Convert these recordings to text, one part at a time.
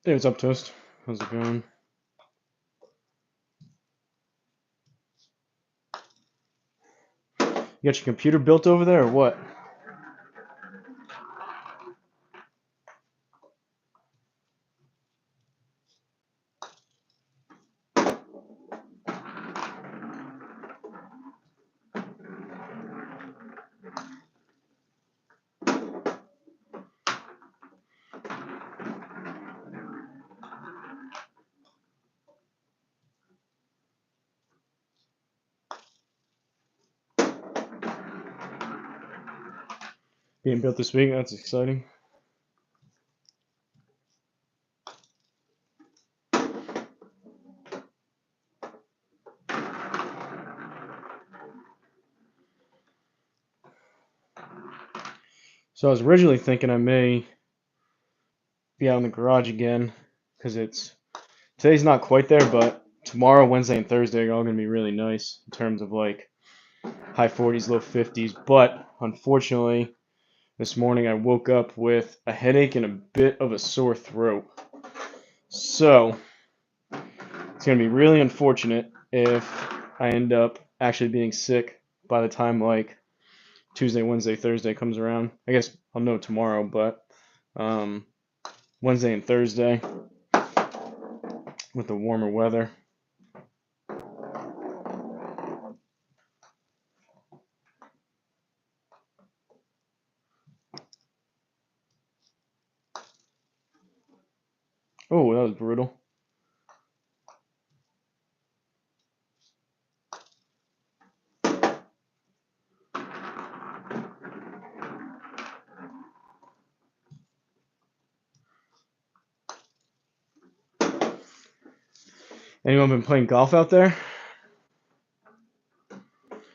Hey, what's up, Toast? How's it going? You got your computer built over there or what? Being built this week? That's exciting. So I was originally thinking I may be out in the garage again because today's not quite there, but tomorrow, Wednesday, and Thursday are all gonna be really nice in terms of like high 40s, low 50s. But unfortunately, this morning I woke up with a headache and a bit of a sore throat. So it's gonna be really unfortunate if I end up actually being sick by the time like Tuesday, Wednesday, Thursday comes around. I guess I'll know tomorrow, but um, Wednesday and Thursday with the warmer weather. Oh, that was brutal. Anyone been playing golf out there?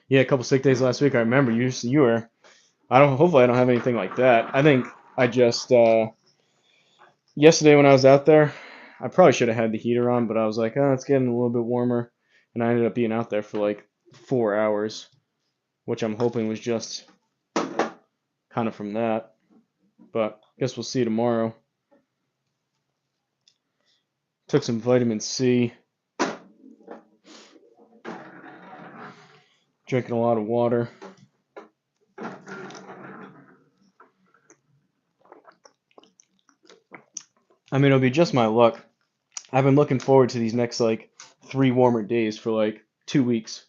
Yeah, a couple sick days last week. I remember you were. I don't. Hopefully, I don't have anything like that. I think I just yesterday when I was out there, I probably should have had the heater on, but I was like, oh, it's getting a little bit warmer, and I ended up being out there for like 4 hours, which I'm hoping was just kind of from that. But I guess we'll see tomorrow. Took some vitamin C, drinking a lot of water. I mean, it'll be just my luck. I've been looking forward to these next like 3 warmer days for like 2 weeks.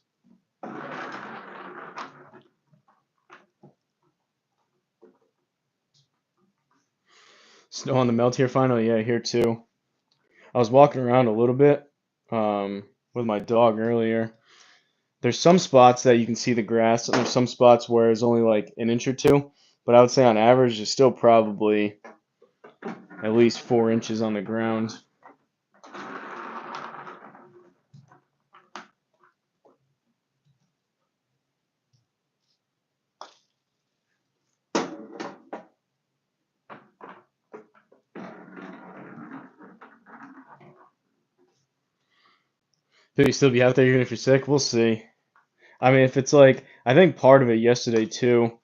Snow on the melt here finally. Yeah, here too. I was walking around a little bit with my dog earlier. There's some spots that you can see the grass, and there's some spots where it's only like an inch or two. But I would say on average, it's still probably at least 4 inches on the ground. Could you still be out there even if you're sick? We'll see. I mean, if it's like, I think part of it yesterday too,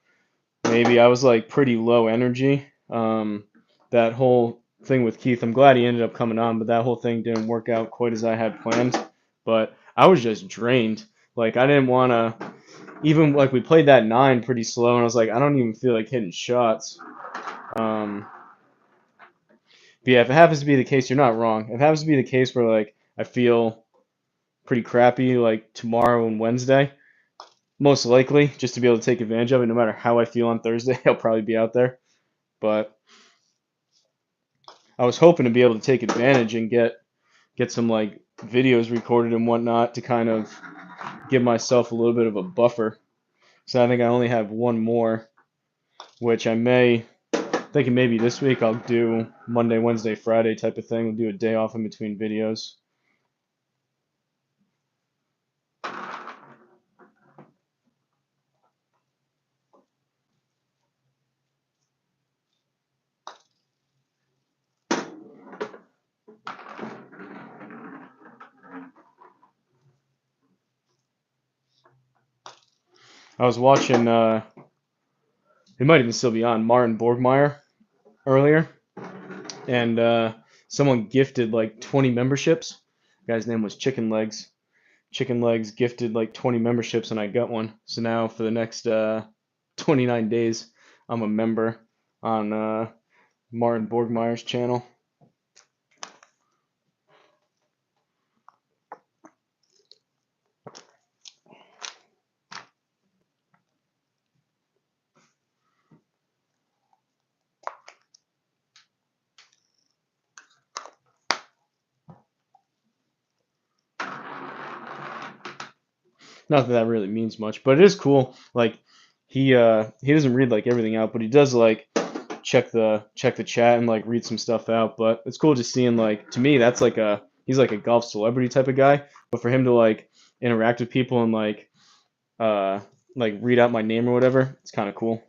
maybe I was like pretty low energy. That whole thing with Keith, I'm glad he ended up coming on, but that whole thing didn't work out quite as I had planned. But I was just drained. Like, I didn't want to, even like we played that nine pretty slow, and I was like, I don't even feel like hitting shots. Um, but yeah, if it happens to be the case, you're not wrong. If it happens to be the case where like I feel pretty crappy like tomorrow and Wednesday, most likely just to be able to take advantage of it, no matter how I feel on Thursday, I'll probably be out there. But I was hoping to be able to take advantage and get some like videos recorded and whatnot to kind of give myself a little bit of a buffer. So I think I only have one more, which I may thinking maybe this week I'll do Monday, Wednesday, Friday type of thing. We'll do a day off in between videos. I was watching it might even still be on Martin Borgmeier earlier, and someone gifted like 20 memberships. The guy's name was Chicken Legs. Chicken Legs gifted like 20 memberships, and I got one. So now for the next 29 days, I'm a member on Martin Borgmeier's channel. Not that that really means much, but it is cool. Like he doesn't read like everything out, but he does like check the chat and like read some stuff out. But it's cool just seeing like to me that's like a he's like a golf celebrity type of guy. But for him to like interact with people and uh like read out my name or whatever, it's kind of cool.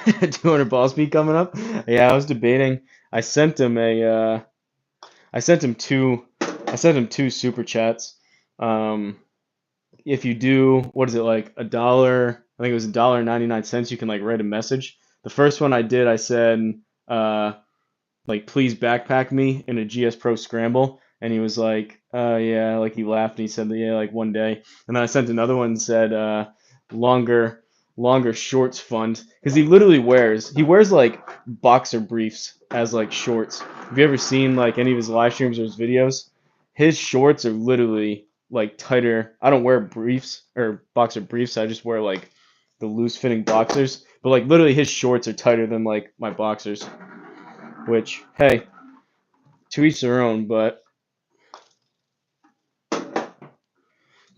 $200 ball speed coming up. Yeah, I was debating. I sent him a I sent him two super chats. Um, if you do, what is it like a dollar? I think it was $1.99. You can like write a message. The first one I did, I said, uh, like please backpack me in a GS Pro scramble, and he was like, yeah, like he laughed and he said, yeah, like one day. And then I sent another one and said, longer longer shorts fund, because he wears like boxer briefs as like shorts. Have you ever seen like any of his live streams or his videos? His shorts are literally like tighter. I don't wear briefs or boxer briefs. I just wear like the loose fitting boxers. But like literally his shorts are tighter than like my boxers. Which, hey, to each their own, but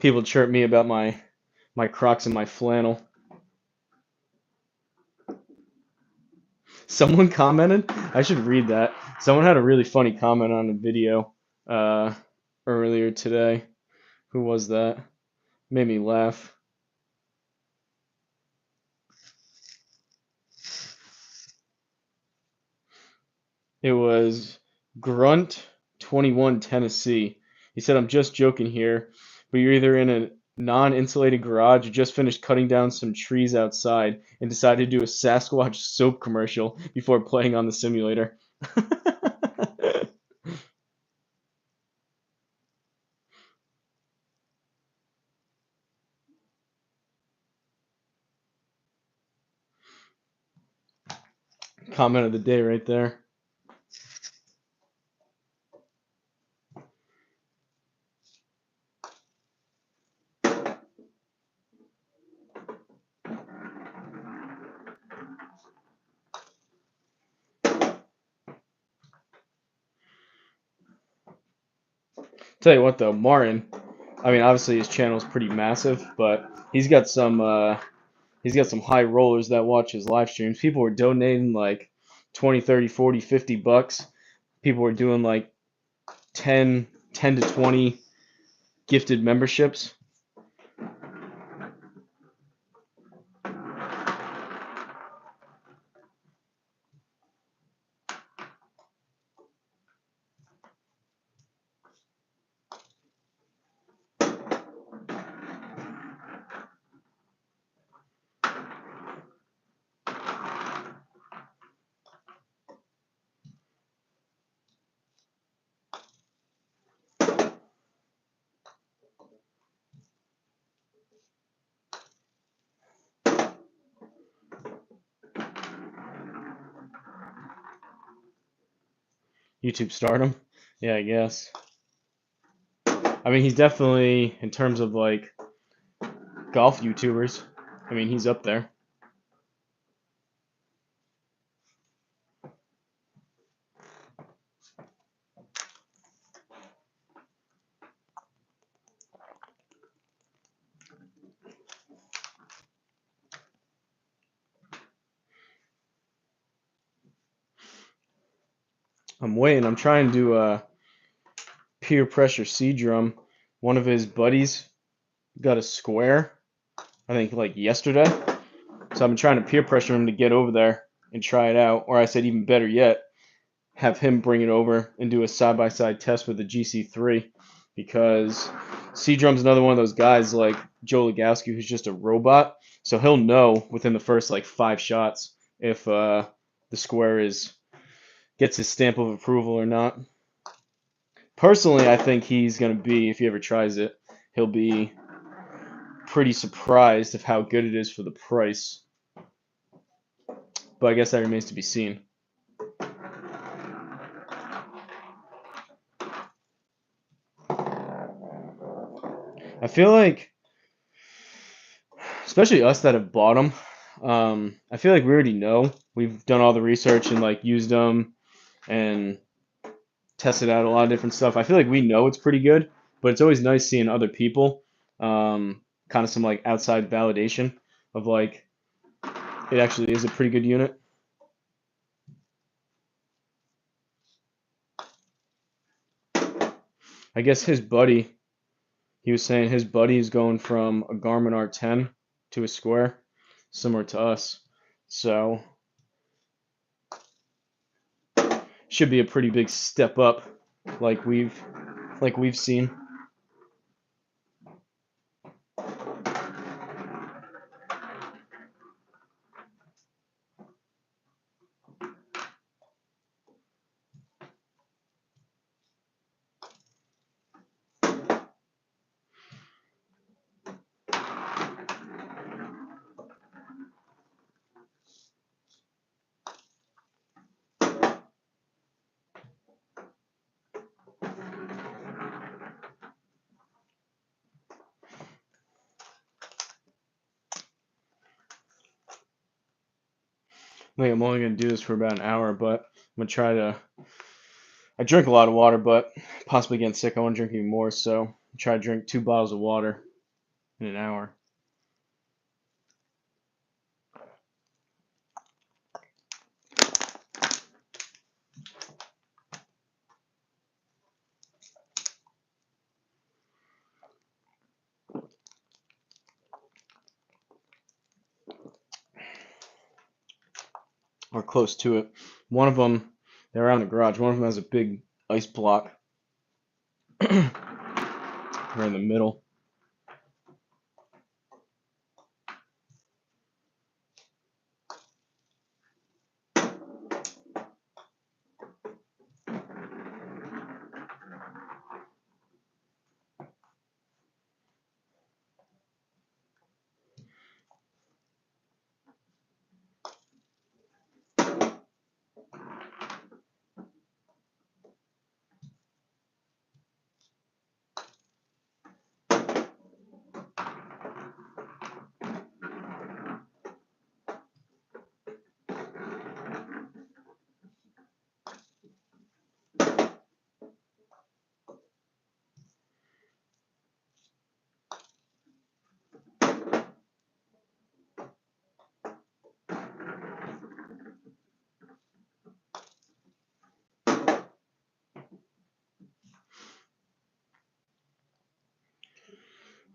people chirp me about my Crocs and my flannel. Someone commented, I should read that. Someone had a really funny comment on a video uh, earlier today. Who was that? Made me laugh. It was Grunt 21 Tennessee. He said, I'm just joking here, but you're either in a non-insulated garage or just finished cutting down some trees outside and decided to do a Sasquatch soap commercial before playing on the simulator. Comment of the day right there. Tell you what though, Martin, I mean obviously his channel is pretty massive, but he's got some high rollers that watch his live streams. People were donating like 20, 30, 40, $50. People were doing like 10 to 20 gifted memberships. YouTube stardom. Yeah, I guess. I mean, he's definitely, in terms of like golf YouTubers, I mean, he's up there. I'm trying to peer pressure C drum. One of his buddies got a square, I think like yesterday. So I've been trying to peer pressure him to get over there and try it out. Or I said, even better yet, have him bring it over and do a side by side test with the GC3. because Seadrum's another one of those guys like Joe Legowski who's just a robot. So he'll know within the first like 5 shots if the square is gets his stamp of approval or not. Personally, I think he's gonna be, if he ever tries it, he'll be pretty surprised of how good it is for the price. But I guess that remains to be seen. I feel like, especially us that have bought them, I feel like we already know. We've done all the research and like used them and tested out a lot of different stuff. I feel like we know it's pretty good, but it's always nice seeing other people, kind of some like outside validation of like it actually is a pretty good unit. I guess his buddy, he was saying his buddy is going from a Garmin R10 to a Square, similar to us. So should be a pretty big step up, like we've seen. I think I'm only gonna do this for about an hour, but I'm gonna try to. I drink a lot of water, but possibly getting sick. I want to drink even more, so I try to drink 2 bottles of water in an hour. Or close to it. One of them, they're around the garage. One of them has a big ice block right in the middle.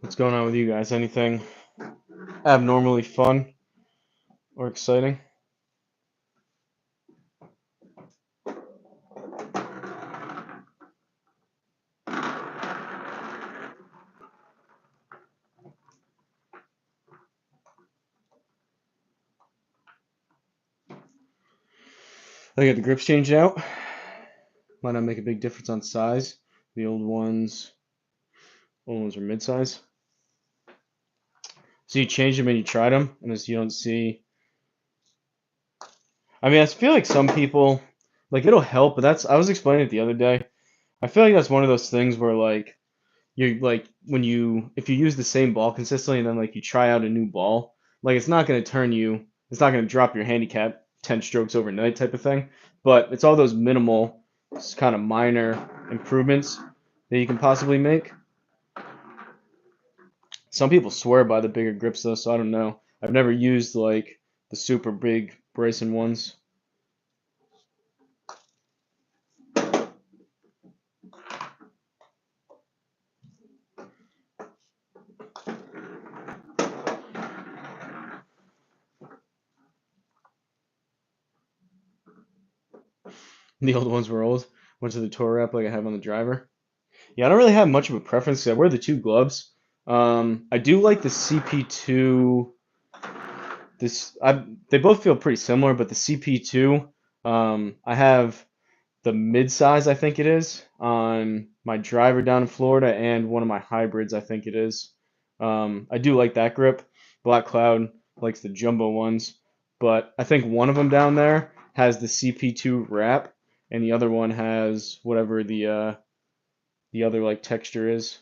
What's going on with you guys? Anything abnormally fun or exciting? I got the grips changed out. Might not make a big difference on size. The old ones are mid-size. So you changed them and you tried them, and as you don't see. I mean, I feel like some people, like it'll help, but I was explaining it the other day. I feel like that's one of those things where like you're like if you use the same ball consistently and then like you try out a new ball, like it's not gonna drop your handicap 10 strokes overnight type of thing. But it's all those minimal, kind of minor improvements that you can possibly make. Some people swear by the bigger grips though, so I don't know. I've never used like the super big Bryson ones. The old ones were old. Went to the tour wrap like I have on the driver. Yeah, I don't really have much of a preference 'cause I wear the two gloves. I do like the CP2. They both feel pretty similar, but the CP2, I have the mid-size, I think it is, on my driver down in Florida and one of my hybrids, I think it is. I do like that grip. Black Cloud likes the jumbo ones, but I think one of them down there has the CP2 wrap, and the other one has whatever the other like texture is.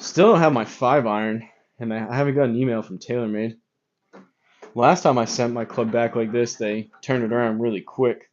Still don't have my 5 iron, and I haven't got an email from TaylorMade. Last time I sent my club back like this, they turned it around really quick.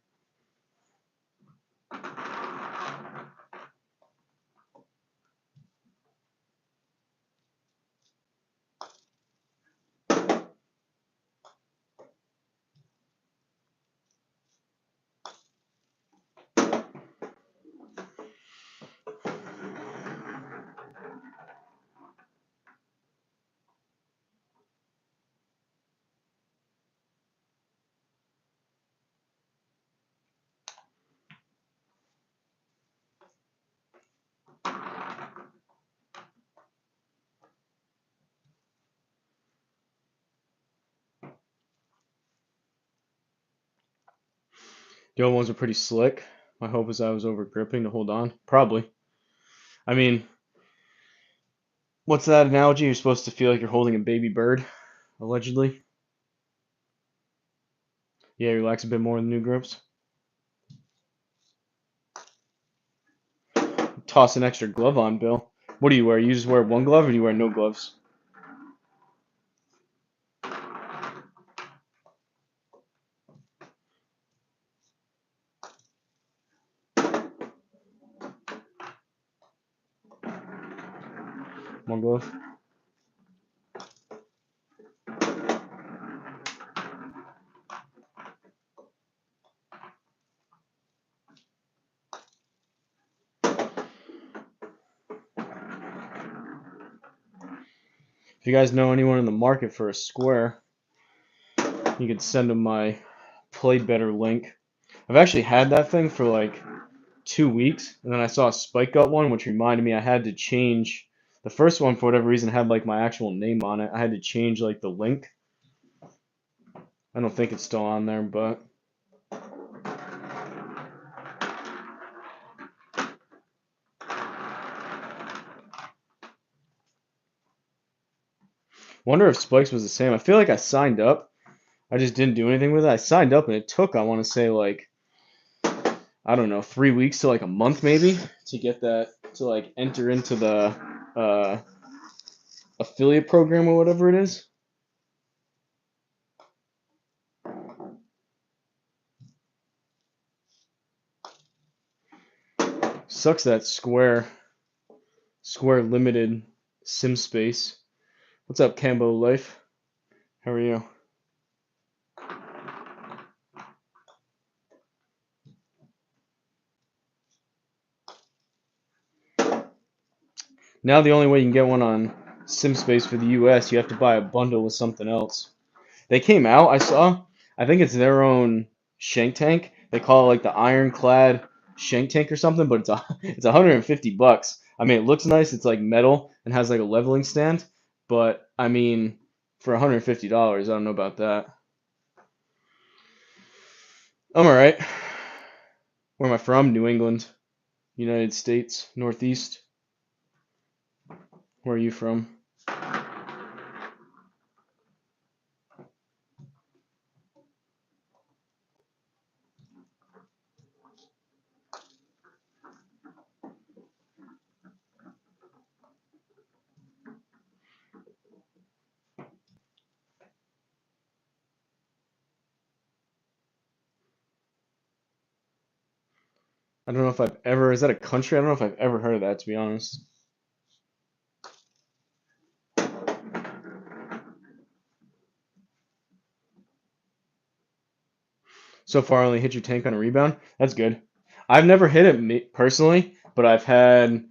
The old ones are pretty slick. My hope is I was over gripping to hold on. Probably. I mean, what's that analogy? You're supposed to feel like you're holding a baby bird, allegedly. Yeah, relax a bit more in the new grips. Toss an extra glove on, Bill. What do you wear? You just wear one glove or do you wear no gloves? One glove? If you guys know anyone in the market for a square, you could send them my Play Better link. I've actually had that thing for like 2 weeks, and then I saw a Spike Gut one, which reminded me I had to change. The first one, for whatever reason, had like my actual name on it. I had to change like the link. I don't think it's still on there, but wonder if Spikes was the same. I feel like I signed up. I just didn't do anything with it. I signed up and it took, I want to say, like, I don't know, 3 weeks to like a month maybe to get that, to like enter into the uh, affiliate program or whatever it is. Sucks that Square limited sim space. What's up, Cambo Life? How are you? Now the only way you can get one on SimSpace for the US, you have to buy a bundle with something else. They came out, I saw. I think it's their own shank tank. They call it like the ironclad shank tank or something, but it's 150 bucks. I mean, it looks nice. It's like metal and has like a leveling stand, but I mean, for $150, I don't know about that. I'm all right. Where am I from? New England, United States, Northeast. Where are you from? I don't know if I've ever, is that a country? I don't know if I've ever heard of that, to be honest. So far, I only hit your tank on a rebound. That's good. I've never hit it personally, but I've had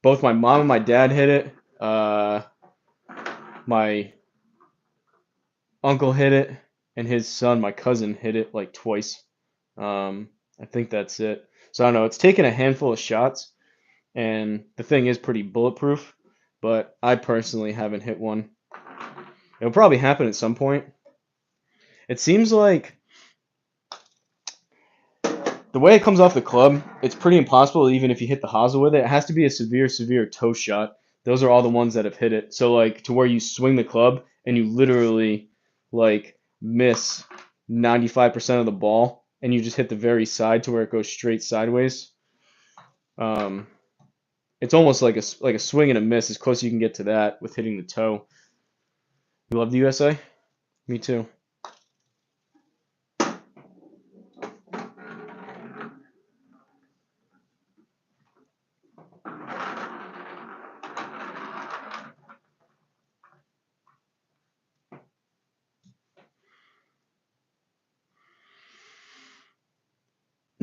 both my mom and my dad hit it. My uncle hit it, and his son, my cousin, hit it like twice. I think that's it. So I don't know. It's taken a handful of shots, and the thing is pretty bulletproof, but I personally haven't hit one. It'll probably happen at some point. It seems like the way it comes off the club, it's pretty impossible even if you hit the hosel with it. It has to be a severe, severe toe shot. Those are all the ones that have hit it. So like to where you swing the club and you literally like miss 95% of the ball and you just hit the very side to where it goes straight sideways. Um, it's almost like a swing and a miss as close as you can get to that with hitting the toe. You love the USA? Me too.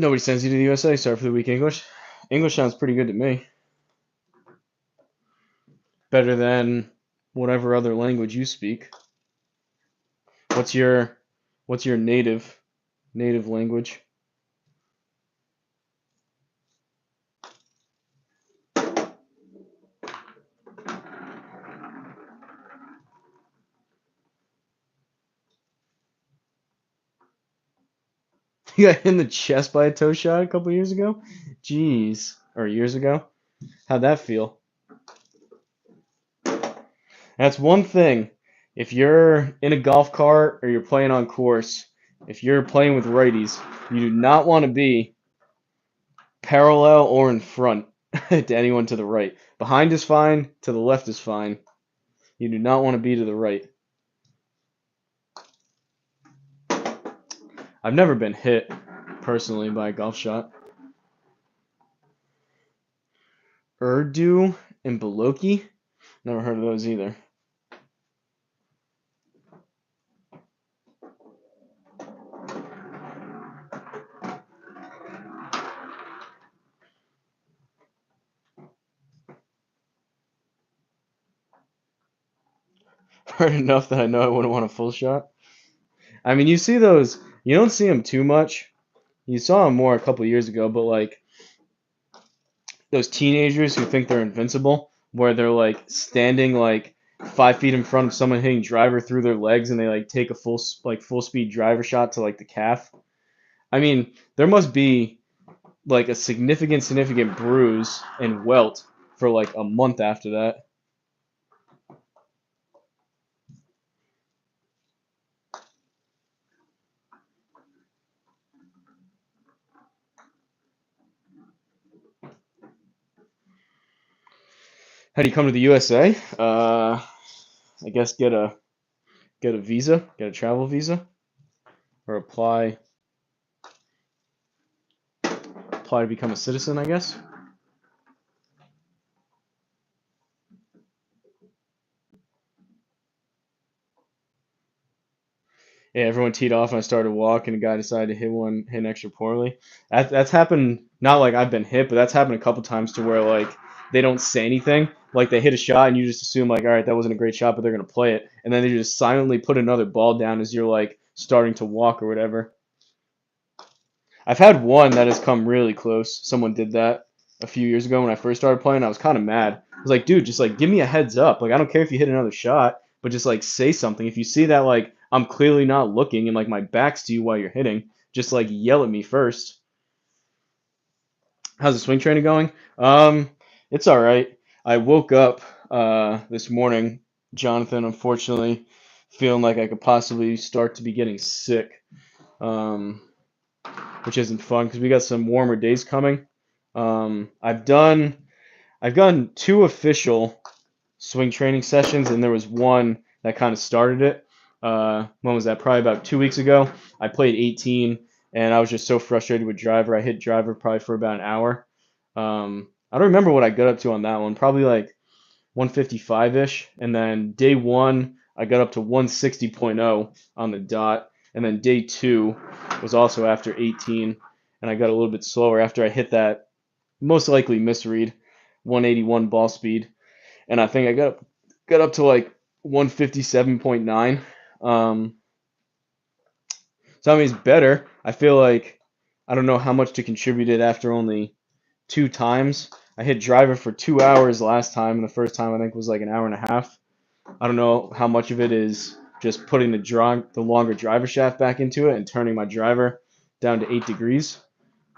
Nobody sends you to the USA. Sorry for the weak English. English sounds pretty good to me. Better than whatever other language you speak. What's your native language? You got hit in the chest by a toe shot a couple years ago? Jeez. Or years ago? How'd that feel? That's one thing. If you're in a golf cart or you're playing on course, if you're playing with righties, you do not want to be parallel or in front to anyone to the right. Behind is fine, to the left is fine. You do not want to be to the right. I've never been hit personally by a golf shot. Urdu and Baloki? Never heard of those either. Heard enough that I know I wouldn't want a full shot. I mean, you see those, you don't see them too much. You saw them more a couple years ago, but like those teenagers who think they're invincible, where they're like standing like 5 feet in front of someone hitting driver through their legs, and they like take a full speed driver shot to like the calf. I mean, there must be like a significant bruise and welt for like a month after that. How do you come to the USA? I guess get a visa, get a travel visa, or apply to become a citizen, I guess. Yeah, everyone teed off and I started walking. A guy decided to hit an extra poorly. That's happened. Not like I've been hit, but that's happened a couple times to where like they don't say anything. Like they hit a shot and you just assume like, all right, that wasn't a great shot, but they're gonna play it, and then they just silently put another ball down as you're like starting to walk or whatever. I've had one that has come really close. Someone did that a few years ago when I first started playing. I was kind of mad. I was like, dude, just like give me a heads up. Like I don't care if you hit another shot, but just like say something. If you see that like I'm clearly not looking and like my back's to you while you're hitting, just like yell at me first. How's the swing training going? It's all right. I woke up this morning, Jonathan, unfortunately, feeling like I could possibly start to be getting sick. Um, which isn't fun because we got some warmer days coming. I've done two official swing training sessions, and there was one that kind of started it. When was that? Probably about 2 weeks ago. I played 18, and I was just so frustrated with driver. I hit driver probably for about an hour. I don't remember what I got up to on that one. Probably like 155-ish, and then day one I got up to 160.0 on the dot, and then day two was also after 18, and I got a little bit slower after I hit that most likely misread 181 ball speed, and I think I got up to like 157.9. So I mean, it's better. I feel like I don't know how much to contribute it after only 2 times. I hit driver for 2 hours last time, and the first time I think was like an hour and a half. I don't know how much of it is just putting the longer driver shaft back into it and turning my driver down to 8 degrees,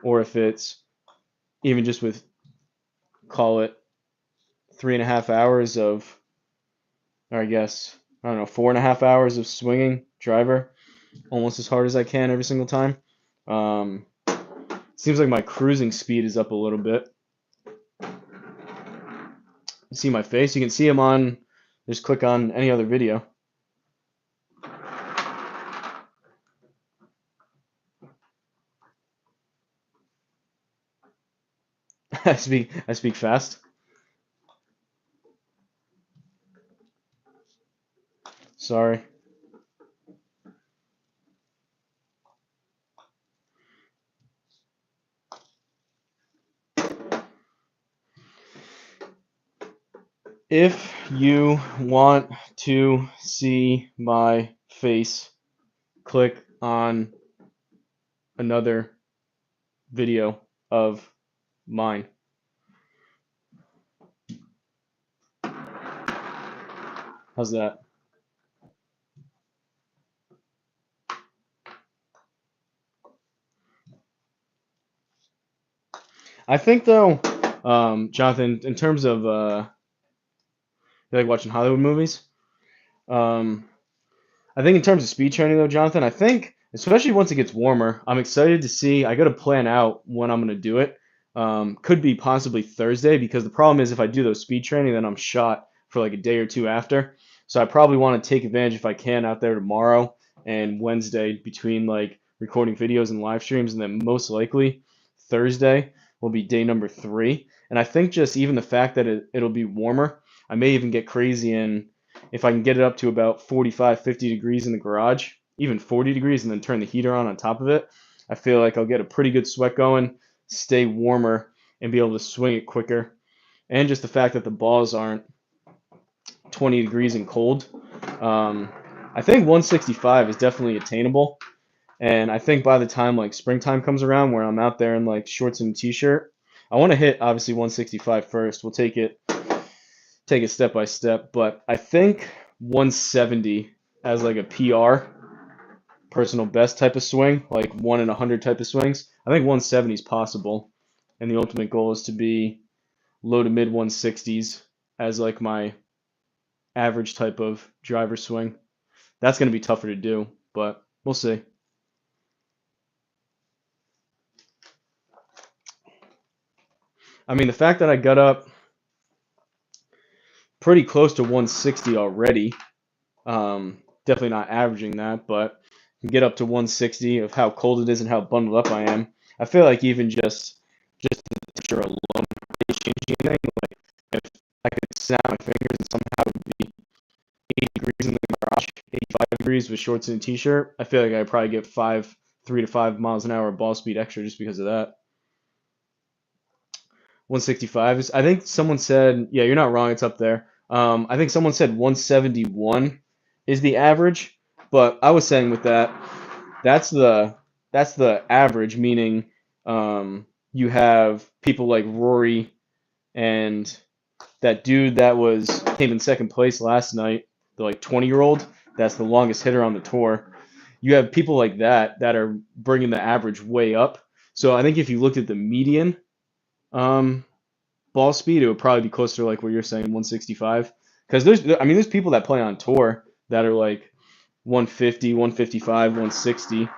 or if it's even just with, call it 3.5 hours of, or I guess, I don't know, 4.5 hours of swinging driver almost as hard as I can every single time. Seems like my cruising speed is up a little bit. You see my face? You can see them on, just click on any other video. I speak fast. Sorry. If you want to see my face, click on another video of mine. How's that? I think though, Jonathan, in terms of you like watching Hollywood movies, um, I think in terms of speed training though, Jonathan, I think especially once it gets warmer, I'm excited to see. I got to plan out when I'm gonna do it. Could be possibly Thursday because the problem is if I do those speed training, then I'm shot for like a day or two after. So I probably want to take advantage if I can out there tomorrow and Wednesday between like recording videos and live streams, and then most likely Thursday will be day number 3. And I think just even the fact that it'll be warmer, I may even get crazy and if I can get it up to about 45, 50 degrees in the garage, even 40 degrees, and then turn the heater on top of it, I feel like I'll get a pretty good sweat going, stay warmer, and be able to swing it quicker. And just the fact that the balls aren't 20 degrees and cold. Um, I think 165 is definitely attainable. And I think by the time like springtime comes around, where I'm out there in like shorts and a t-shirt, I want to hit obviously 165 first. We'll take it step by step, but I think 170 as like a PR, personal best type of swing, like 1 in 100 type of swings. I think 170 is possible, and the ultimate goal is to be low to mid 160s as like my average type of driver swing. That's going to be tougher to do, but we'll see. I mean, the fact that I got up pretty close to 160 already, definitely not averaging that, but get up to 160 of how cold it is and how bundled up I am. I feel like even just the temperature alone is changing anything. Like if I could snap my fingers and somehow it would be 80 degrees in the garage, 85 degrees with shorts and a t-shirt, I feel like I'd probably get 3 to 5 miles an hour ball speed extra just because of that. 165 is, I think someone said, yeah, you're not wrong, it's up there. I think someone said 171 is the average, but I was saying with that, that's the that's the average, meaning you have people like Rory and that dude that was came in second place last night, the like 20-year-old, that's the longest hitter on the tour. You have people like that are bringing the average way up. So I think if you looked at the median um, ball speed, it would probably be closer to like what you're saying, 165. Because there's people that play on tour that are like 150, 155, 160.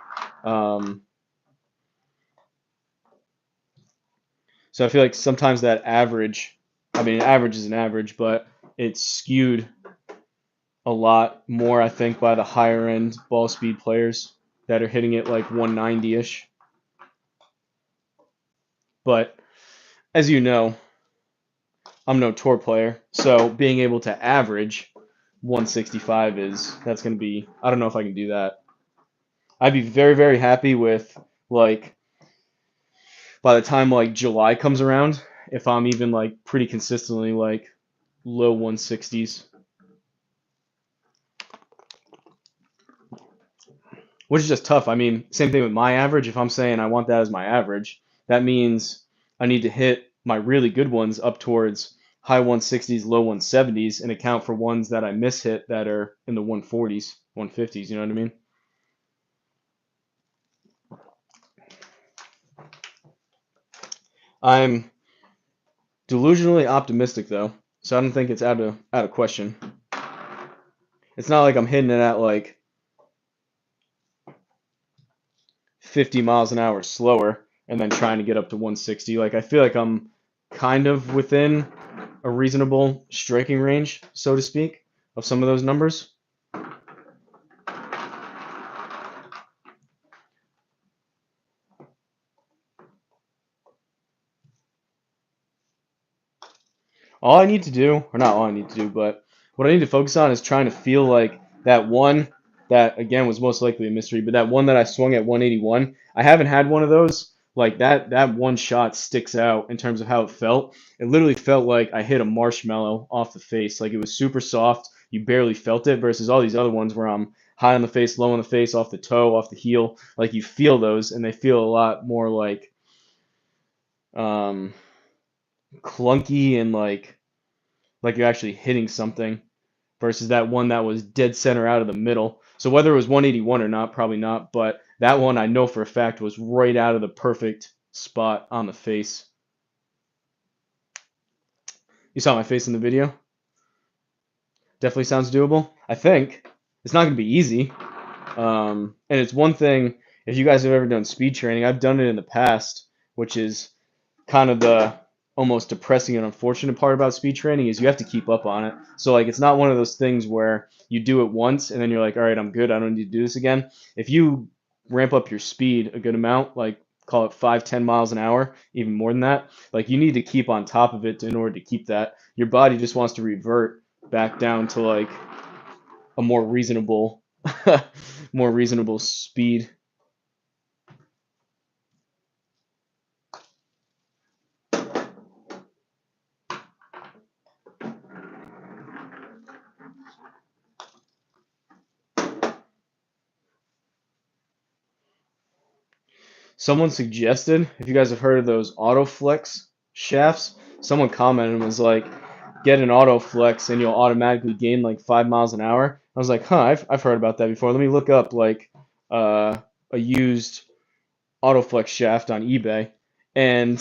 Um, so I feel like sometimes that average, I mean, average is an average, but it's skewed a lot more, I think, by the higher end ball speed players that are hitting it like 190 ish. But as you know, I'm no tour player, so being able to average 165 that's going to be, I don't know if I can do that. I'd be very, very happy with like by the time like July comes around, if I'm even like pretty consistently like low 160s. which is just tough. I mean, same thing with my average. If I'm saying I want that as my average, that means I need to hit my really good ones up towards high 160s, low 170s, and account for ones that I miss hit that are in the 140s, 150s. You know what I mean? I'm delusionally optimistic though, so I don't think it's out of question. It's not like I'm hitting it at like 50 miles an hour slower and then trying to get up to 160. Like I feel like I'm kind of within a reasonable striking range, so to speak, of some of those numbers. All I need to do, or not all I need to do, but what I need to focus on is trying to feel like that one that again was most likely a mystery, but that one that I swung at 181. I haven't had one of those. Like that one shot sticks out in terms of how it felt. It literally felt like I hit a marshmallow off the face. Like it was super soft. You barely felt it versus all these other ones where I'm high on the face, low on the face, off the toe, off the heel. Like you feel those and they feel a lot more um clunky and like you're actually hitting something versus that one that was dead center out of the middle. So whether it was 181 or not, probably not, but that one I know for a fact was right out of the perfect spot on the face. You saw my face in the video? Definitely sounds doable. I think it's not going to be easy. And it's one thing, if you guys have ever done speed training, I've done it in the past, which is kind of the almost depressing and unfortunate part about speed training is you have to keep up on it. So like it's not one of those things where you do it once and then you're like, all right, I'm good. I don't need to do this again. If you ramp up your speed a good amount, like call it 5, 10 miles an hour, even more than that, like you need to keep on top of it in order to keep that. Your body just wants to revert back down to like a more reasonable, more reasonable speed. Someone suggested, if you guys have heard of those autoflex shafts, someone commented and was like, get an autoflex and you'll automatically gain like 5 miles an hour. I was like, huh, I've heard about that before. Let me look up like a used autoflex shaft on eBay. And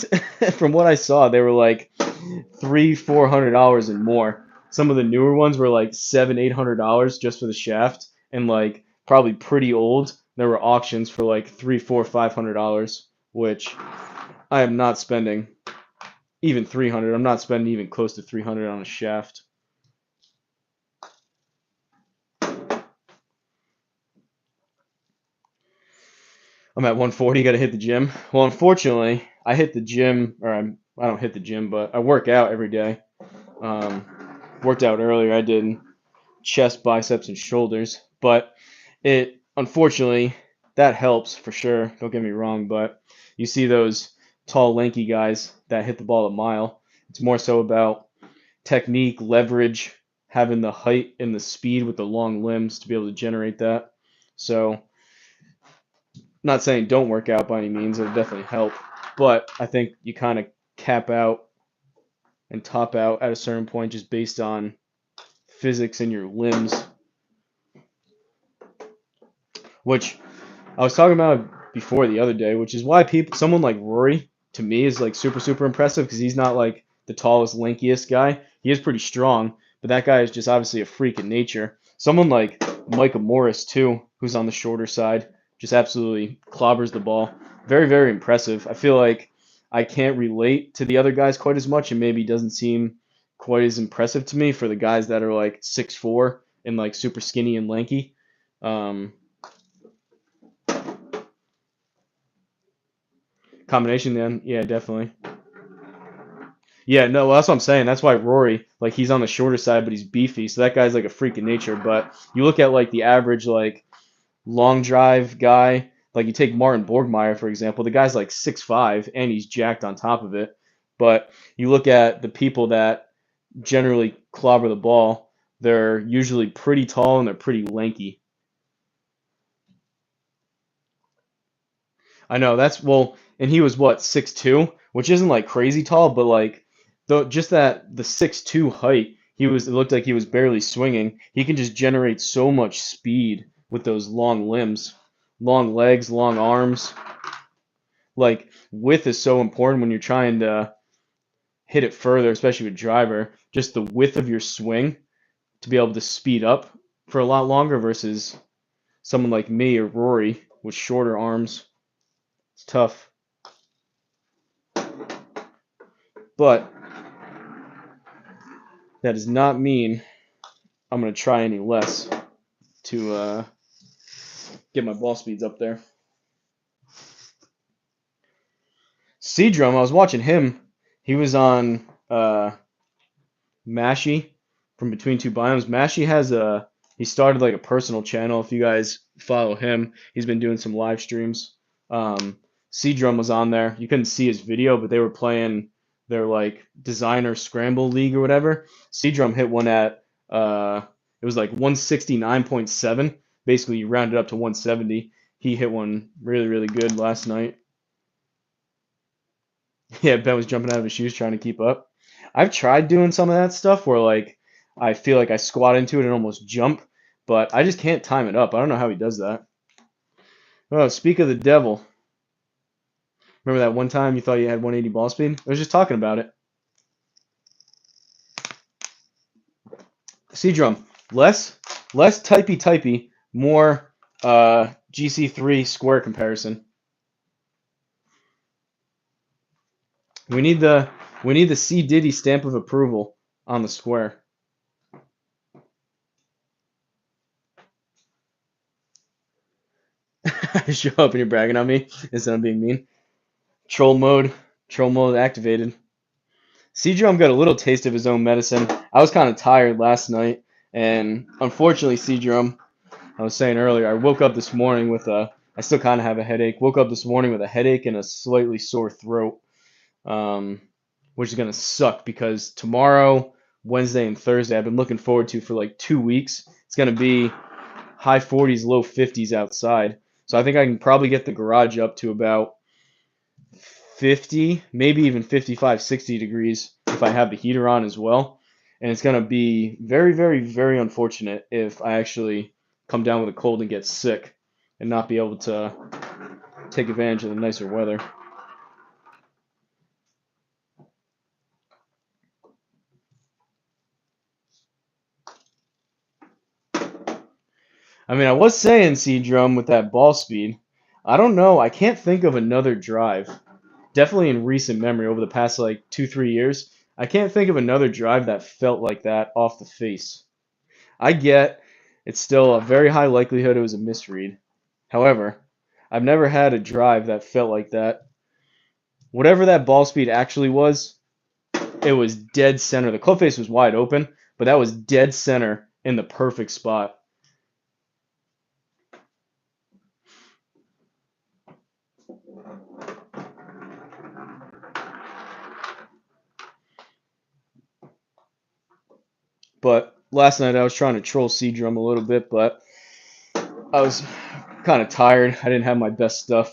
from what I saw, they were like $300-400 and more. Some of the newer ones were like $700-800 just for the shaft, and like probably pretty old. There were auctions for like $300-400-500, which I am not spending even 300. I'm not spending even close to 300 on a shaft. I'm at 140. Got to hit the gym. Well, unfortunately, I hit the gym, or I don't hit the gym, but I work out every day. Um, Worked out earlier. I did chest, biceps, and shoulders. But it unfortunately that helps for sure. Don't get me wrong, but you see those tall, lanky guys that hit the ball a mile. It's more so about technique, leverage, having the height and the speed with the long limbs to be able to generate that. So, not saying don't work out by any means. It'll definitely help, but I think you kind of cap out and top out at a certain point just based on physics in your limbs, which I was talking about before the other day, which is why someone like Rory, to me, is like super, super impressive because he's not like the tallest, lankiest guy. He is pretty strong, but that guy is just obviously a freak in nature. Someone like Micah Morris, too, who's on the shorter side, just absolutely clobbers the ball. Very, very impressive. I feel like I can't relate to the other guys quite as much and maybe doesn't seem quite as impressive to me for the guys that are like 6'4" and like super skinny and lanky. Um, Combination then, yeah, definitely. Yeah, no, well, that's what I'm saying. That's why Rory, like, he's on the shorter side, but he's beefy. So that guy's like a freak of nature. But you look at like the average like long drive guy, like you take Martin Borgmeier for example. The guy's like 6'5" and he's jacked on top of it. But you look at the people that generally clobber the ball, they're usually pretty tall and they're pretty lanky. I know that's well, and he was what 6'2", which isn't like crazy tall, but like just that the 6'2" height, it looked like he was barely swinging. He can just generate so much speed with those long limbs, long legs, long arms. Like width is so important when you're trying to hit it further, especially with driver. Just the width of your swing to be able to speed up for a lot longer versus someone like me or Rory with shorter arms. It's tough. But that does not mean I'm going to try any less to get my ball speeds up there. Seadrum, I was watching him. He was on Mashy from Between Two Biomes. Mashy he started like a personal channel. If you guys follow him, he's been doing some live streams. Seadrum was on there. You couldn't see his video, but they were playing their like designer scramble league or whatever. Seadrum hit one at it was like 169.7. Basically, you rounded up to 170. He hit one really, really good last night. Yeah, Ben was jumping out of his shoes trying to keep up. I've tried doing some of that stuff where like I feel like I squat into it and almost jump, but I just can't time it up. I don't know how he does that. Oh, speak of the devil. Remember that one time you thought you had 180 ball speed? I was just talking about it. C-drum. Less typey, more GC3 square comparison. We need the C Diddy stamp of approval on the square. Show up and you're bragging on me instead of being mean. Troll mode activated. C-Drum got a little taste of his own medicine. I was kind of tired last night, and unfortunately, C-Drum, I was saying earlier, I woke up this morning I still kind of have a headache. Woke up this morning with a headache and a slightly sore throat, which is going to suck because tomorrow, Wednesday, and Thursday, I've been looking forward to for like 2 weeks. It's going to be high 40s, low 50s outside. So I think I can probably get the garage up to about 50, maybe even 55, 60 degrees if I have the heater on as well. And it's going to be very, very, very unfortunate if I actually come down with a cold and get sick and not be able to take advantage of the nicer weather. I mean, I was saying C-Drum with that ball speed. I don't know. I can't think of another drive. Definitely in recent memory over the past like 2, 3 years. I can't think of another drive that felt like that off the face. I get it's still a very high likelihood it was a misread. However, I've never had a drive that felt like that. Whatever that ball speed actually was, it was dead center. The club face was wide open, but that was dead center in the perfect spot. But last night I was trying to troll C-Drum a little bit, but I was kind of tired. I didn't have my best stuff.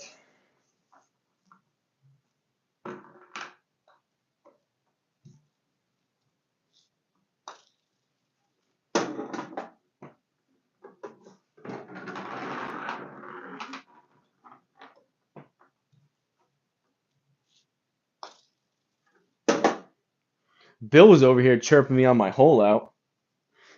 Bill was over here chirping me on my hole out.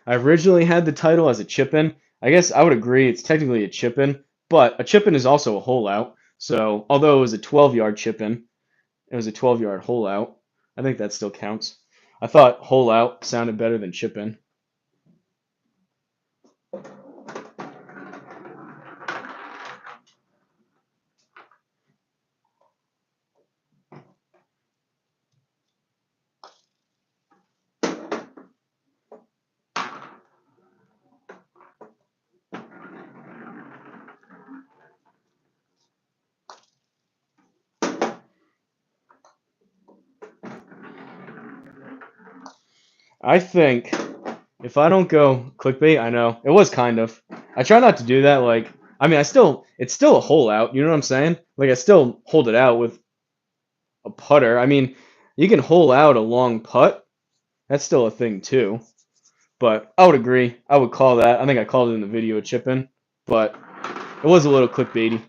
I originally had the title as a chip in. I guess I would agree it's technically a chip in, but a chip in is also a hole out. So although it was a 12-yard chip in, it was a 12-yard hole out. I think that still counts. I thought hole out sounded better than chip in. I think if I don't go clickbait, I know it was kind of. I try not to do that. Like I mean, it's still a hole out. You know what I'm saying? Like I still hold it out with a putter. I mean, you can hole out a long putt. That's still a thing too. But I would agree. I would call that. I think I called it in the video a chip in, but it was a little clickbaity.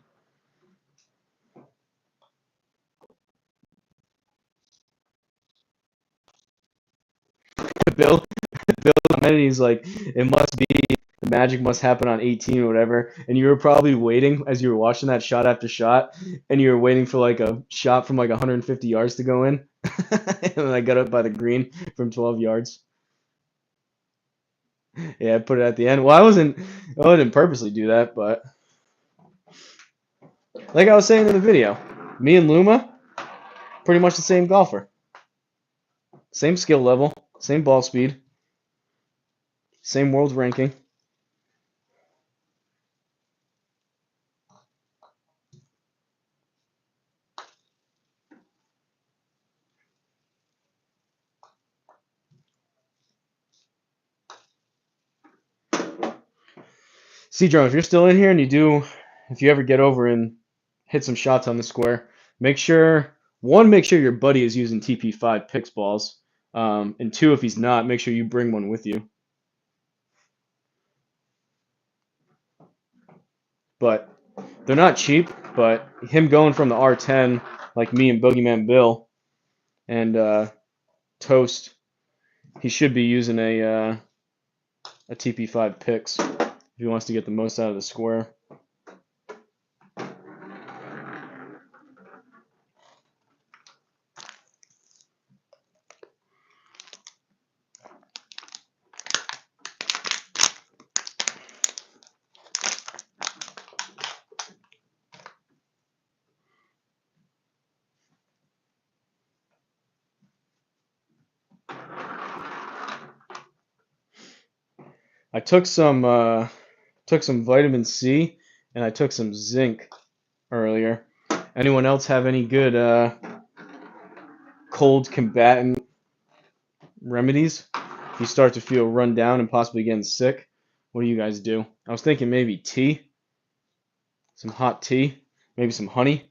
Bill, Bill Amenity's like, it must be the magic must happen on 18 or whatever, and you were probably waiting as you were watching that shot after shot, and you were waiting for like a shot from like 150 yards to go in, and then I got up by the green from 12 yards. Yeah, I put it at the end. Well, I didn't purposely do that, but like I was saying in the video, me and Luma, pretty much the same golfer, same skill level, same ball speed, same world ranking. See, Drone, if you're still in here and if you ever get over and hit some shots on the square, make sure your buddy is using TP5 picks balls. And two, if he's not, make sure you bring one with you. But they're not cheap, but him going from the R10, like me and Boogeyman Bill and Toast, he should be using a TP5 picks if he wants to get the most out of the square. I took some vitamin C and I took some zinc earlier. Anyone else have any good cold combatant remedies? If you start to feel run down and possibly getting sick, what do you guys do? I was thinking maybe tea, some hot tea, maybe some honey.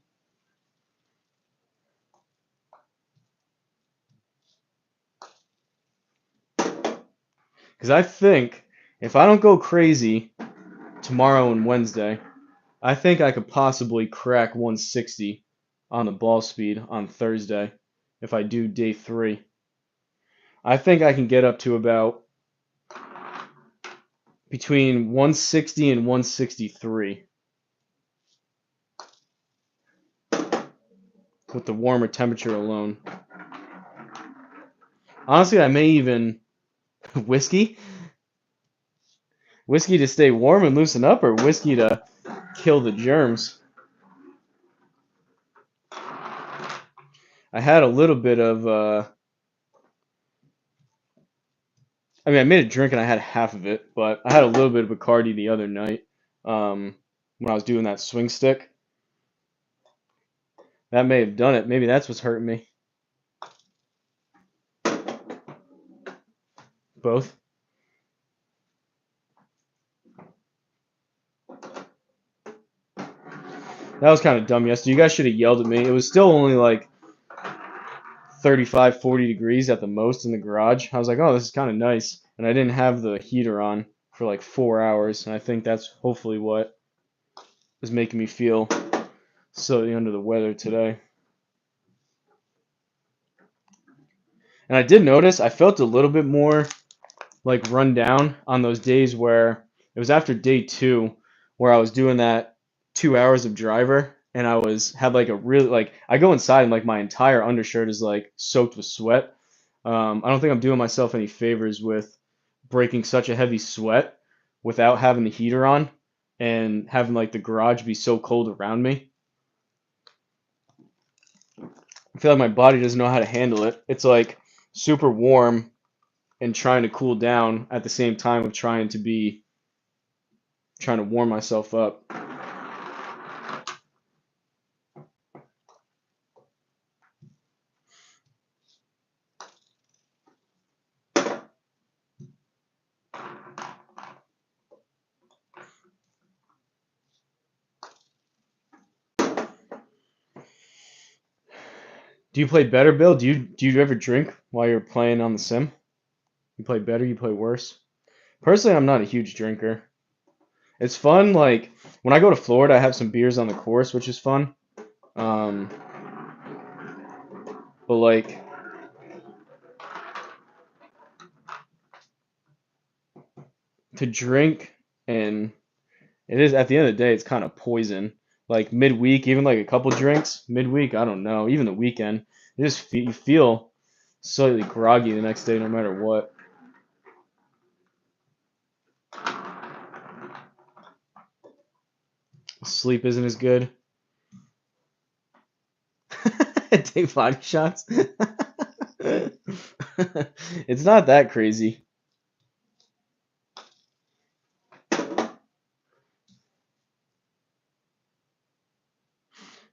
Because I think if I don't go crazy tomorrow and Wednesday, I think I could possibly crack 160 on the ball speed on Thursday if I do day 3. I think I can get up to about between 160 and 163 with the warmer temperature alone. Honestly, I may even whiskey, whiskey to stay warm and loosen up, or whiskey to kill the germs. I had a little bit of I mean, I made a drink and I had half of it, but I had a little bit of Bacardi the other night when I was doing that swing stick. That may have done it. Maybe that's what's hurting me. Both. That was kind of dumb yesterday. You guys should have yelled at me. It was still only like 35, 40 degrees at the most in the garage. I was like, oh, this is kind of nice. And I didn't have the heater on for like 4 hours. And I think that's hopefully what is making me feel so under the weather today. And I did notice I felt a little bit more like run down on those days where it was after day 2 where I was doing that 2 hours of driver and had like a really like I go inside and like my entire undershirt is like soaked with sweat. I don't think I'm doing myself any favors with breaking such a heavy sweat without having the heater on and having like the garage be so cold around me. I feel like my body doesn't know how to handle it. It's like super warm and trying to cool down at the same time of trying to warm myself up. Do you play better, Bill? Do you ever drink while you're playing on the sim? You play better, you play worse? Personally, I'm not a huge drinker. It's fun, like when I go to Florida, I have some beers on the course, which is fun. Um, but like to drink, and it is at the end of the day, it's kind of poison. Like midweek, even like a couple drinks midweek, I don't know. Even the weekend, you feel slightly groggy the next day, no matter what. Sleep isn't as good. Take body shots. It's not that crazy.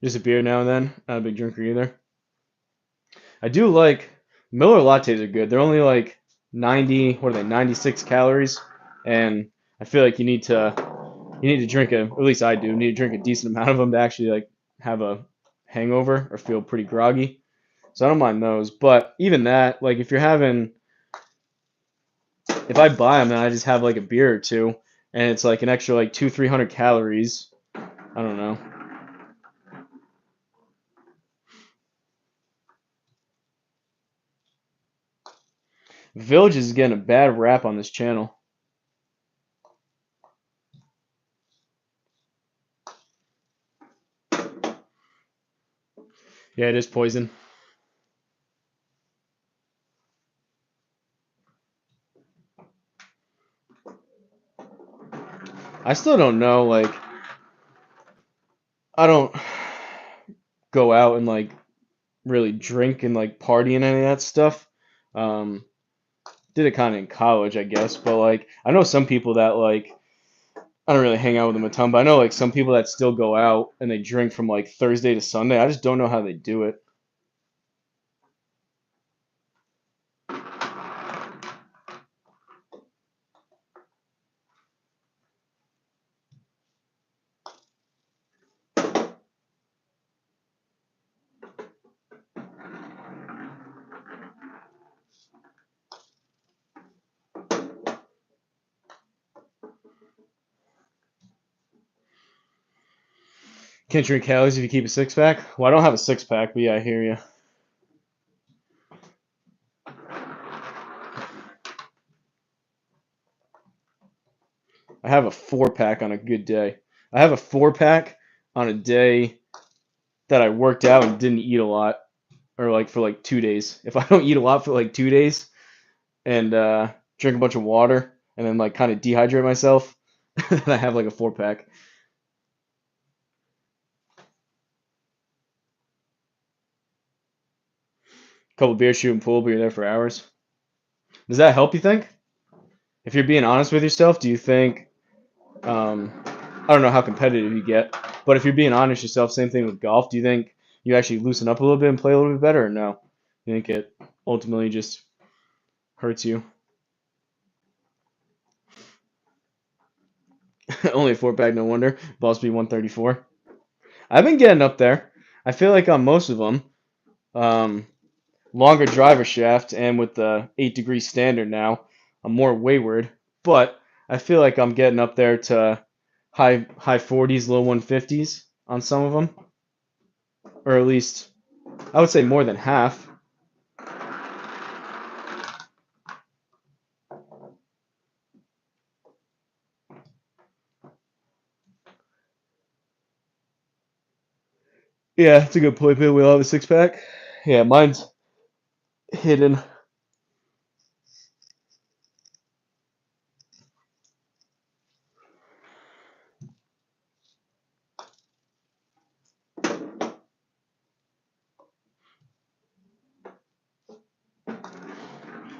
Just a beer now and then. Not a big drinker either. I do like Miller lattes are good. They're only like 90, what are they, 96 calories, and I feel like you need to drink a, at least I do, need to drink a decent amount of them to actually like have a hangover or feel pretty groggy. So I don't mind those. But even that, like if I buy them, then I just have like a beer or two, and it's like an extra like 300 calories. I don't know. Village is getting a bad rap on this channel. Yeah, it is poison. I still don't know. Like, I don't go out and like really drink and like party and any of that stuff. Um, did it kind of in college, I guess. But like, I know some people that like I don't really hang out with them a ton, but I know like some people that still go out and they drink from like Thursday to Sunday. I just don't know how they do it. Can't drink calories if you keep a six pack. Well, I don't have a six pack, but yeah, I hear you. I have a four pack on a good day. I have a four pack on a day that I worked out and didn't eat a lot, or like for like 2 days. If I don't eat a lot for like 2 days and drink a bunch of water and then like kind of dehydrate myself, then I have like a four pack. Couple beers, shooting pool, but you're there for hours. Does that help, you think? If you're being honest with yourself, do you think, um, I don't know how competitive you get, but if you're being honest yourself, same thing with golf, do you think you actually loosen up a little bit and play a little bit better, or no? You think it ultimately just hurts you? Only a four pack, no wonder. Ball speed 134. I've been getting up there. I feel like on most of them, um, longer driver shaft, and with the 8-degree standard now, I'm more wayward. But I feel like I'm getting up there to high 40s, low 150s on some of them, or at least I would say more than half. Yeah, that's a good point, Bill. We all have a six pack. Yeah, mine's hidden.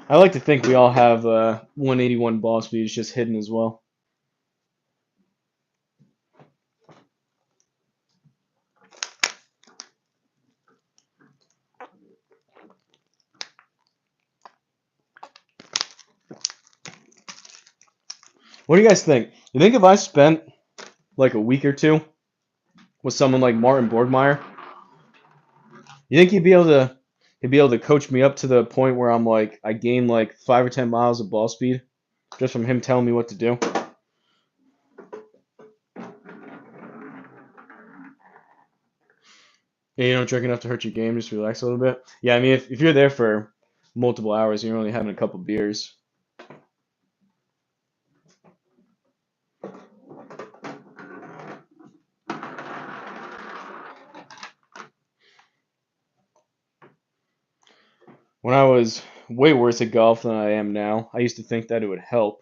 I like to think we all have 181 ball speed. It's just hidden as well. What do you guys think? You think if I spent like a week or two with someone like Martin Borgmeier, You think he'd be able to coach me up to the point where I'm like I gain like 5 or 10 miles of ball speed just from him telling me what to do? Yeah, you don't drink enough to hurt your game, just relax a little bit. Yeah, I mean if you're there for multiple hours and you're only having a couple beers. When I was way worse at golf than I am now, I used to think that it would help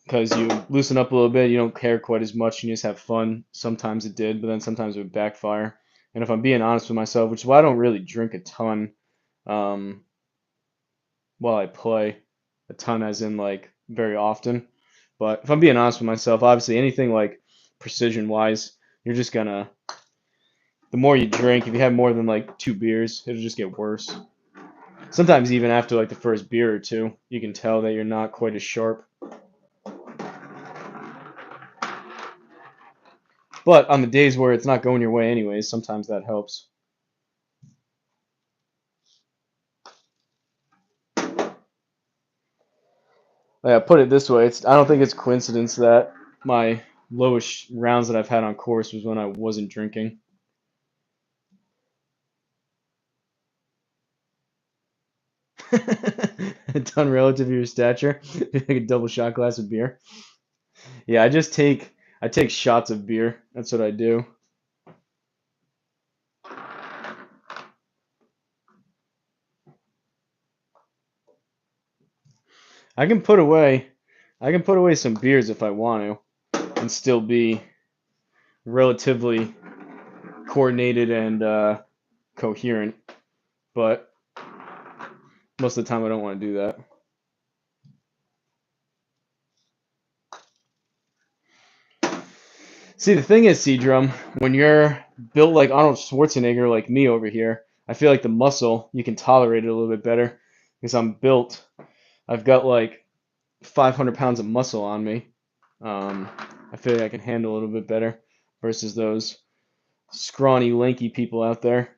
because you loosen up a little bit, you don't care quite as much, and you just have fun. Sometimes it did, but then sometimes it would backfire. And if I'm being honest with myself, which is why I don't really drink a ton um, while I play, a ton as in like very often. But if I'm being honest with myself, obviously anything like precision wise, you're just gonna, the more you drink, if you have more than like 2 beers, it'll just get worse. Sometimes even after like the first beer or two, you can tell that you're not quite as sharp. But on the days where it's not going your way anyways, sometimes that helps. Yeah, put it this way, I don't think it's coincidence that my lowest rounds that I've had on course was when I wasn't drinking. A ton relative to your stature, like a double shot glass of beer. Yeah, I take shots of beer. That's what I do. I can put away I can put away some beers if I want to and still be relatively coordinated and coherent, but most of the time I don't want to do that. See, the thing is, Seadrum, when you're built like Arnold Schwarzenegger, like me over here, I feel like the muscle, you can tolerate it a little bit better because I've got like 500 pounds of muscle on me. Um, I feel like I can handle a little bit better versus those scrawny, lanky people out there.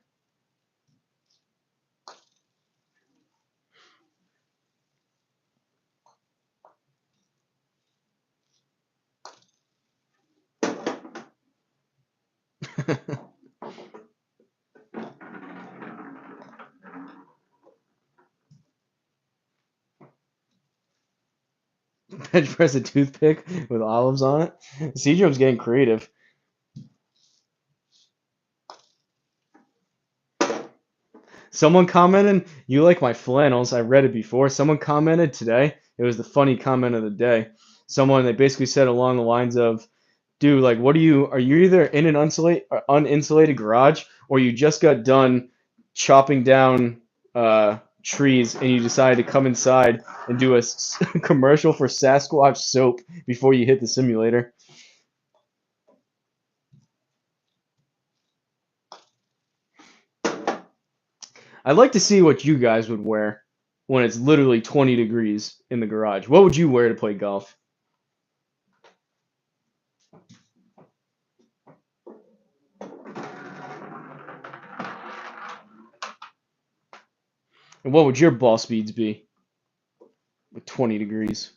Bench press a toothpick with olives on it. Seadrum's getting creative. Someone commented, "You like my flannels?" I read it before. Someone commented today. It was the funny comment of the day. Someone they basically said along the lines of, "Dude, like, what are you either in an uninsulated garage or you just got done chopping down trees and you decided to come inside and do a commercial for Sasquatch soap before you hit the simulator?" I'd like to see what you guys would wear when it's literally 20 degrees in the garage. What would you wear to play golf? And what would your ball speeds be with 20 degrees?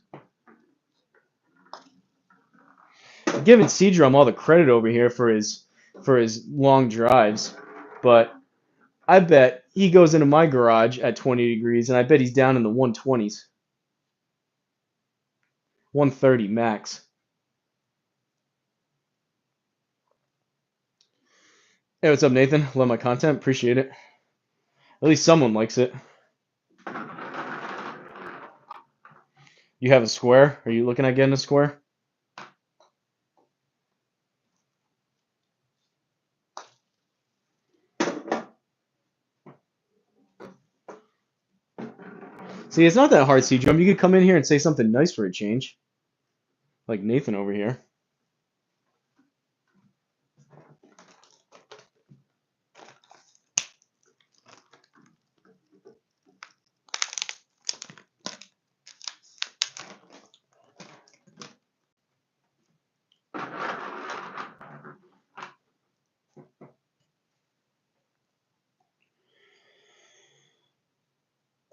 I'm giving Seadrum all the credit over here for his long drives, but I bet he goes into my garage at 20 degrees, and I bet he's down in the 120s, 130 max. Hey, what's up, Nathan? Love my content. Appreciate it. At least someone likes it. You have a square? Are you looking at getting a square? See, it's not that hard, Seadrum. You could come in here and say something nice for a change, like Nathan over here.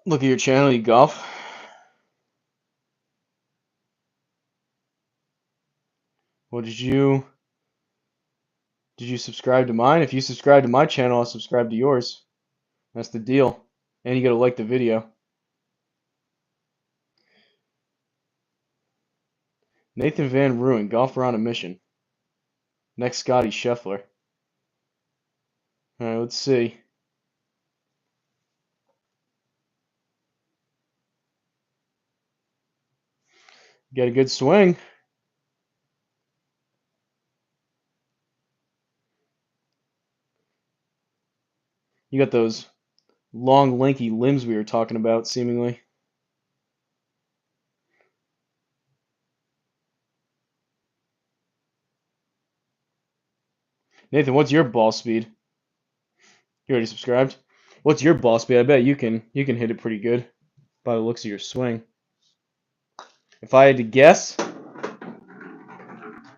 Look at your channel, you golf. Well, did you subscribe to mine? If you subscribe to my channel, I'll subscribe to yours. That's the deal. And you gotta like the video. Nathan Van Ruin, golfer on a mission. Next, Scotty Scheffler. All right, let's see. Got a good swing. You got those long, lanky limbs we were talking about, seemingly. Nathan, what's your ball speed? You already subscribed? What's your ball speed? I bet you can hit it pretty good by the looks of your swing. If I had to guess,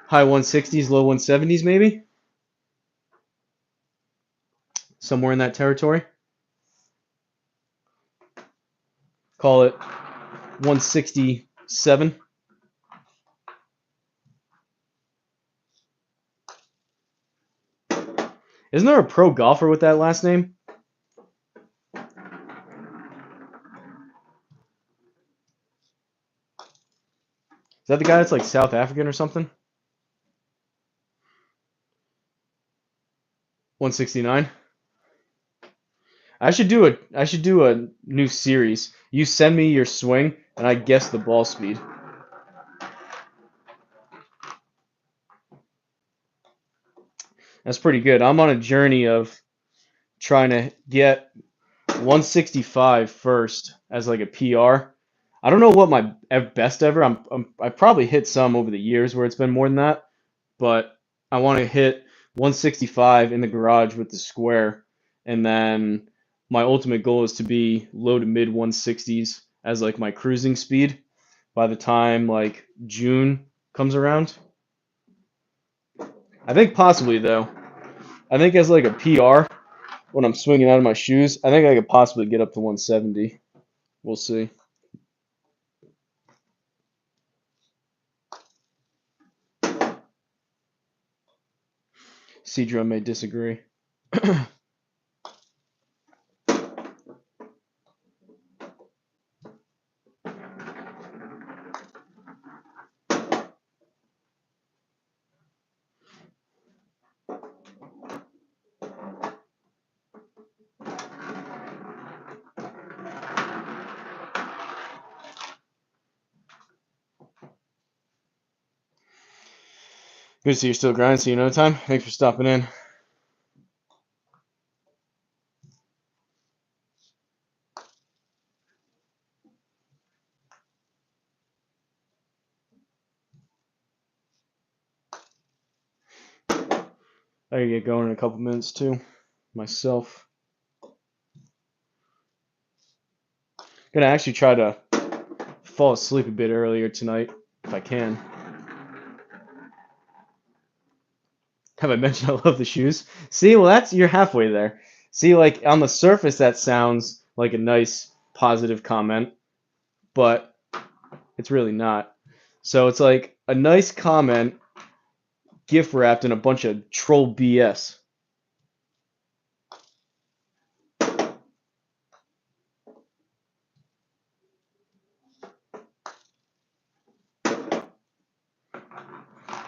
high 160s, low 170s maybe? Somewhere in that territory. Call it 167. Isn't there a pro golfer with that last name? Is that the guy that's like South African or something? 169. I should do a new series. You send me your swing and I guess the ball speed. That's pretty good. I'm on a journey of trying to get 165 first as like a PR. I don't know what my best ever. I probably hit some over the years where it's been more than that, but I want to hit 165 in the garage with the square, and then my ultimate goal is to be low to mid 160s as like my cruising speed by the time like June comes around. I think possibly though. I think as like a PR when I'm swinging out of my shoes, I think I could possibly get up to 170. We'll see. Cedro may disagree. Good to see you're still grinding. See you another time. Thanks for stopping in. I gotta get going in a couple minutes too, myself. Gonna actually try to fall asleep a bit earlier tonight if I can. Have I mentioned I love the shoes? See, well, you're halfway there. See, like on the surface, that sounds like a nice positive comment, but it's really not. So it's like a nice comment gift wrapped in a bunch of troll BS.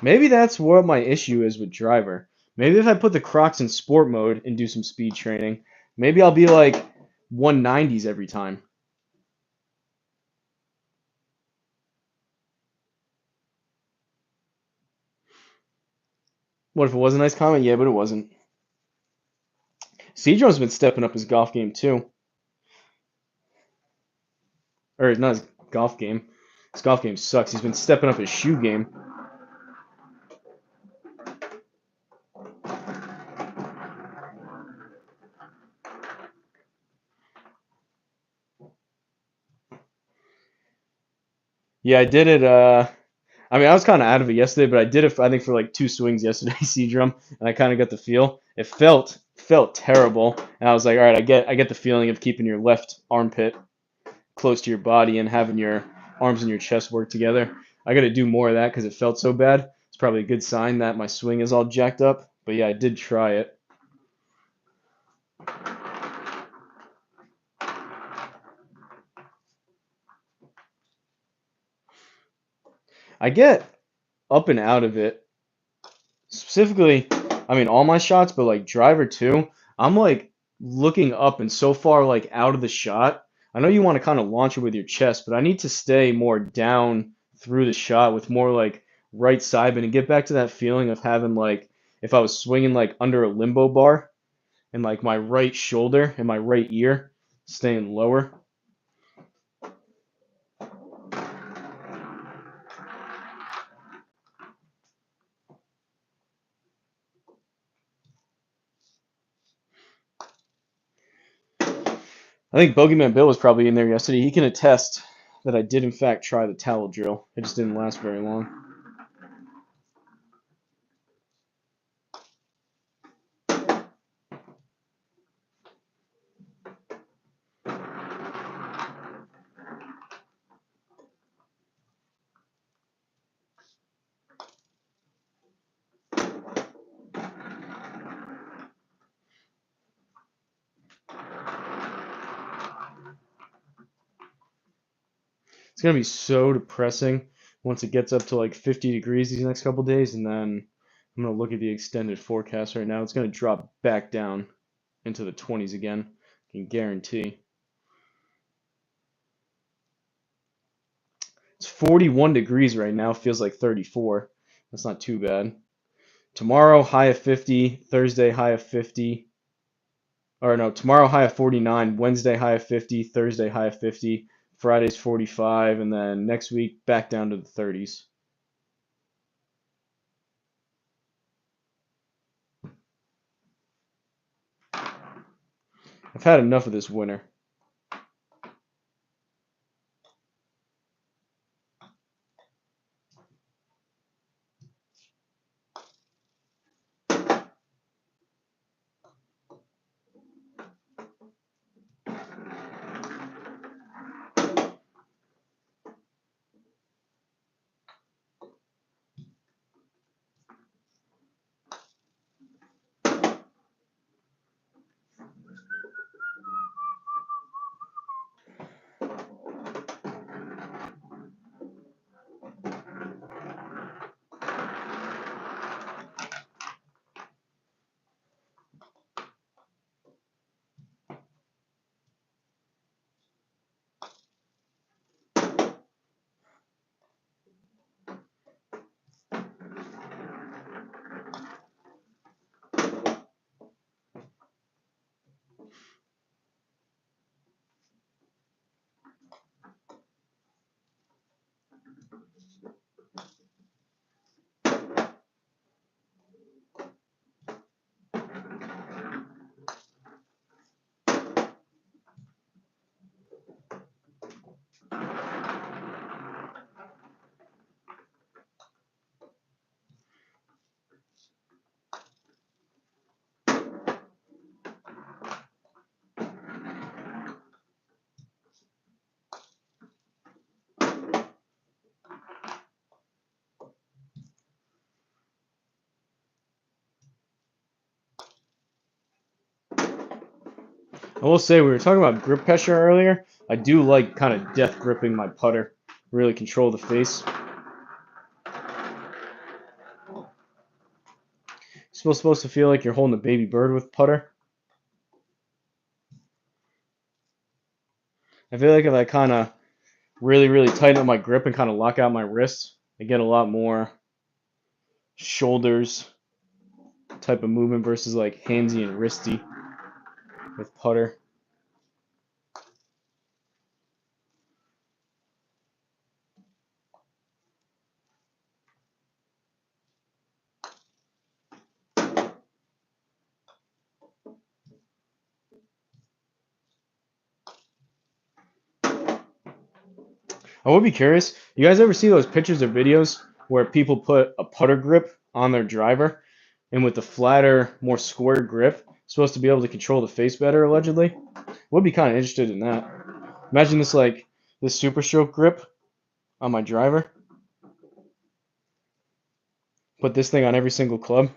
Maybe that's what my issue is with driver. Maybe if I put the Crocs in sport mode and do some speed training, maybe I'll be like 190s every time. What if it was a nice comment? Yeah, but it wasn't. Cedro's been stepping up his golf game too. Or not his golf game. His golf game sucks. He's been stepping up his shoe game. Yeah, I did it. I mean, I was kind of out of it yesterday, but I did it. I think for like 2 swings yesterday, Cedrum, and I kind of got the feel. It felt terrible, and I was like, all right, I get the feeling of keeping your left armpit close to your body and having your arms and your chest work together. I got to do more of that because it felt so bad. It's probably a good sign that my swing is all jacked up. But yeah, I did try it. I get up and out of it. Specifically, I mean all my shots, but like driver too. I'm like looking up and so far like out of the shot. I know you want to kind of launch it with your chest, but I need to stay more down through the shot with more like right side bend and get back to that feeling of having like if I was swinging like under a limbo bar and like my right shoulder and my right ear staying lower. I think Bogeyman Bill was probably in there yesterday. He can attest that I did in fact try the towel drill. It just didn't last very long. It's gonna be so depressing once it gets up to like 50 degrees these next couple days, and then I'm gonna look at the extended forecast right now. It's gonna drop back down into the 20s again. I can guarantee. It's 41 degrees right now. Feels like 34. That's not too bad. Tomorrow high of 50. Thursday high of 50. Or no, tomorrow high of 49. Wednesday high of 50. Thursday high of 50. Friday's 45, and then next week back down to the 30s. I've had enough of this winter. I will say, we were talking about grip pressure earlier. I do like kind of death gripping my putter. Really control the face. It's supposed to feel like you're holding a baby bird with putter. I feel like if I kind of really tighten up my grip and kind of lock out my wrists, I get a lot more shoulders type of movement versus like handsy and wristy with putter. I would be curious. You guys ever see those pictures or videos where people put a putter grip on their driver, and with the flatter, more square grip, supposed to be able to control the face better, allegedly? Would be kind of interested in that. Imagine this like this Super Stroke grip on my driver. Put this thing on every single club.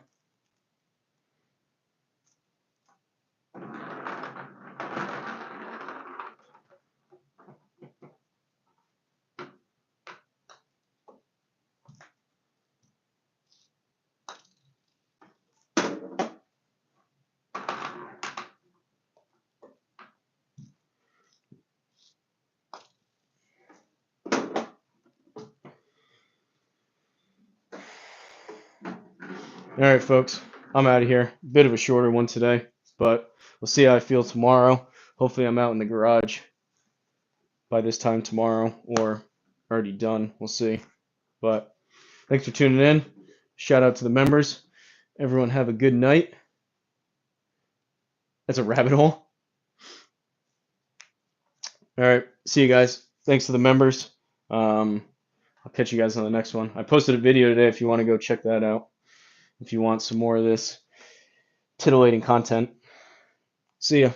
All right, folks, I'm out of here. Bit of a shorter one today, but we'll see how I feel tomorrow. Hopefully, I'm out in the garage by this time tomorrow or already done. We'll see. But thanks for tuning in. Shout out to the members. Everyone have a good night. That's a rabbit hole. All right, see you guys. Thanks to the members. I'll catch you guys on the next one. I posted a video today if you want to go check that out. If you want some more of this titillating content. See ya.